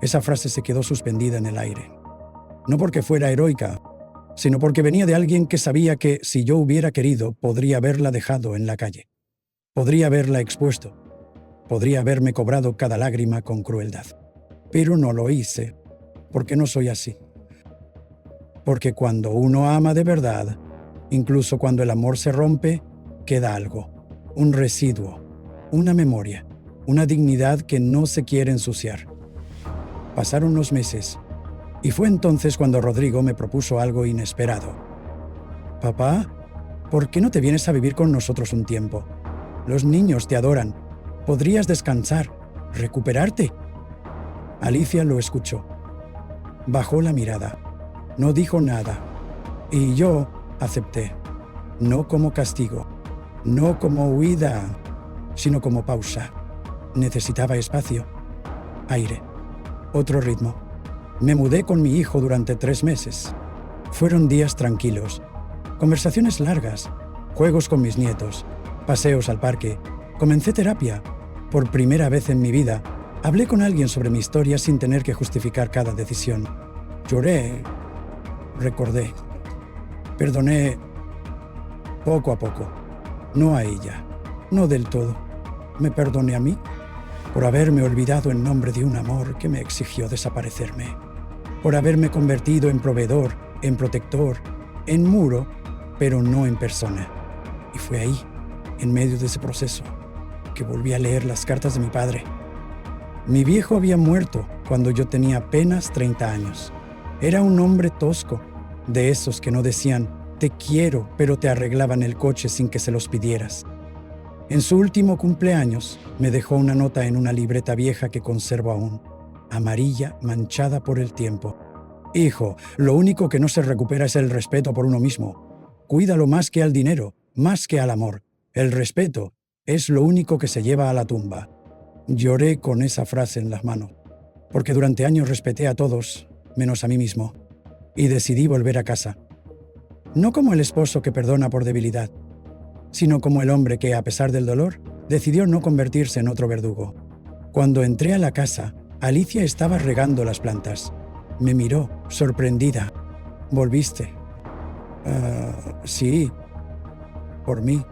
Speaker 1: Esa frase se quedó suspendida en el aire. No porque fuera heroica, sino porque venía de alguien que sabía que, si yo hubiera querido, podría haberla dejado en la calle. Podría haberla expuesto. Podría haberme cobrado cada lágrima con crueldad. Pero no lo hice, porque no soy así. Porque cuando uno ama de verdad, incluso cuando el amor se rompe, queda algo, un residuo, una memoria, una dignidad que no se quiere ensuciar. Pasaron los meses, y fue entonces cuando Rodrigo me propuso algo inesperado. «Papá, ¿por qué no te vienes a vivir con nosotros un tiempo? Los niños te adoran. Podrías descansar, recuperarte». Alicia lo escuchó. Bajó la mirada. No dijo nada. Y yo acepté. No como castigo, no como huida, sino como pausa. Necesitaba espacio, aire, otro ritmo. Me mudé con mi hijo durante 3 meses. Fueron días tranquilos, conversaciones largas, juegos con mis nietos, paseos al parque. Comencé terapia. Por primera vez en mi vida, hablé con alguien sobre mi historia sin tener que justificar cada decisión. Lloré, recordé, perdoné poco a poco. No a ella, no del todo. Me perdoné a mí por haberme olvidado en nombre de un amor que me exigió desaparecerme. Por haberme convertido en proveedor, en protector, en muro, pero no en persona. Y fue ahí, en medio de ese proceso, que volví a leer las cartas de mi padre. Mi viejo había muerto cuando yo tenía apenas 30 años. Era un hombre tosco, de esos que no decían «te quiero», pero te arreglaban el coche sin que se los pidieras. En su último cumpleaños me dejó una nota en una libreta vieja que conservo aún, amarilla, manchada por el tiempo. Hijo, lo único que no se recupera es el respeto por uno mismo. Cuídalo más que al dinero, más que al amor. El respeto es lo único que se lleva a la tumba. Lloré con esa frase en las manos, porque durante años respeté a todos, menos a mí mismo, y decidí volver a casa. No como el esposo que perdona por debilidad, sino como el hombre que, a pesar del dolor, decidió no convertirse en otro verdugo. Cuando entré a la casa, Alicia estaba regando las plantas. Me miró, sorprendida. ¿Volviste? Sí. ¿Por mí?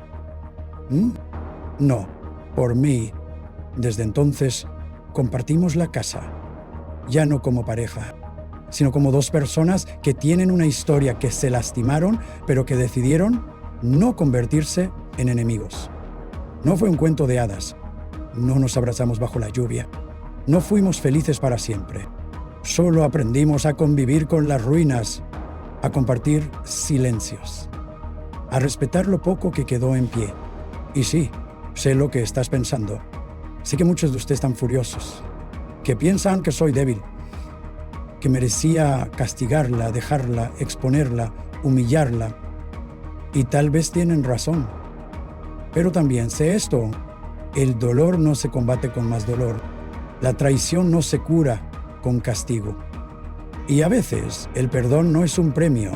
Speaker 1: No, por mí. Desde entonces, compartimos la casa. Ya no como pareja, sino como dos personas que tienen una historia, que se lastimaron, pero que decidieron no convertirse en enemigos. No fue un cuento de hadas. No nos abrazamos bajo la lluvia. No fuimos felices para siempre. Solo aprendimos a convivir con las ruinas, a compartir silencios, a respetar lo poco que quedó en pie. Y sí, sé lo que estás pensando. Sé que muchos de ustedes están furiosos, que piensan que soy débil, que merecía castigarla, dejarla, exponerla, humillarla. Y tal vez tienen razón. Pero también sé esto: el dolor no se combate con más dolor. La traición no se cura con castigo. Y a veces el perdón no es un premio,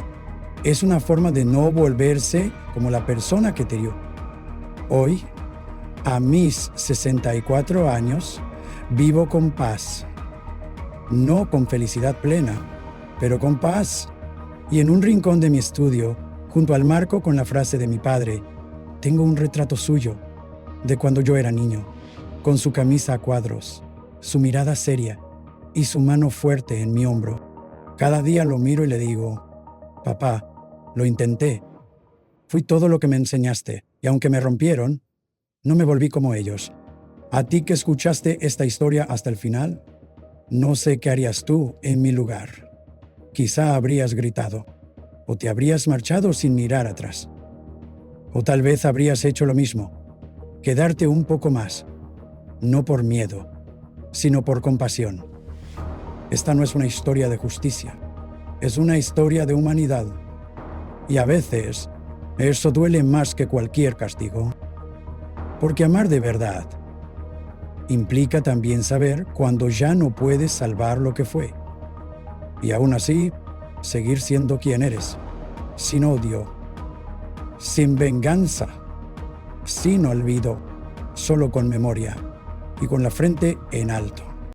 Speaker 1: es una forma de no volverse como la persona que te hirió. Hoy, a mis 64 años, vivo con paz. No con felicidad plena, pero con paz. Y en un rincón de mi estudio, junto al marco con la frase de mi padre, tengo un retrato suyo, de cuando yo era niño, con su camisa a cuadros, su mirada seria y su mano fuerte en mi hombro. Cada día lo miro y le digo: papá, lo intenté. Fui todo lo que me enseñaste, y aunque me rompieron, no me volví como ellos. A ti que escuchaste esta historia hasta el final, no sé qué harías tú en mi lugar. Quizá habrías gritado, o te habrías marchado sin mirar atrás. O tal vez habrías hecho lo mismo, quedarte un poco más, no por miedo, sino por compasión. Esta no es una historia de justicia, es una historia de humanidad. Y a veces, eso duele más que cualquier castigo. Porque amar de verdad implica también saber cuando ya no puedes salvar lo que fue. Y aún así, seguir siendo quien eres, sin odio, sin venganza, sin olvido, solo con memoria y con la frente en alto.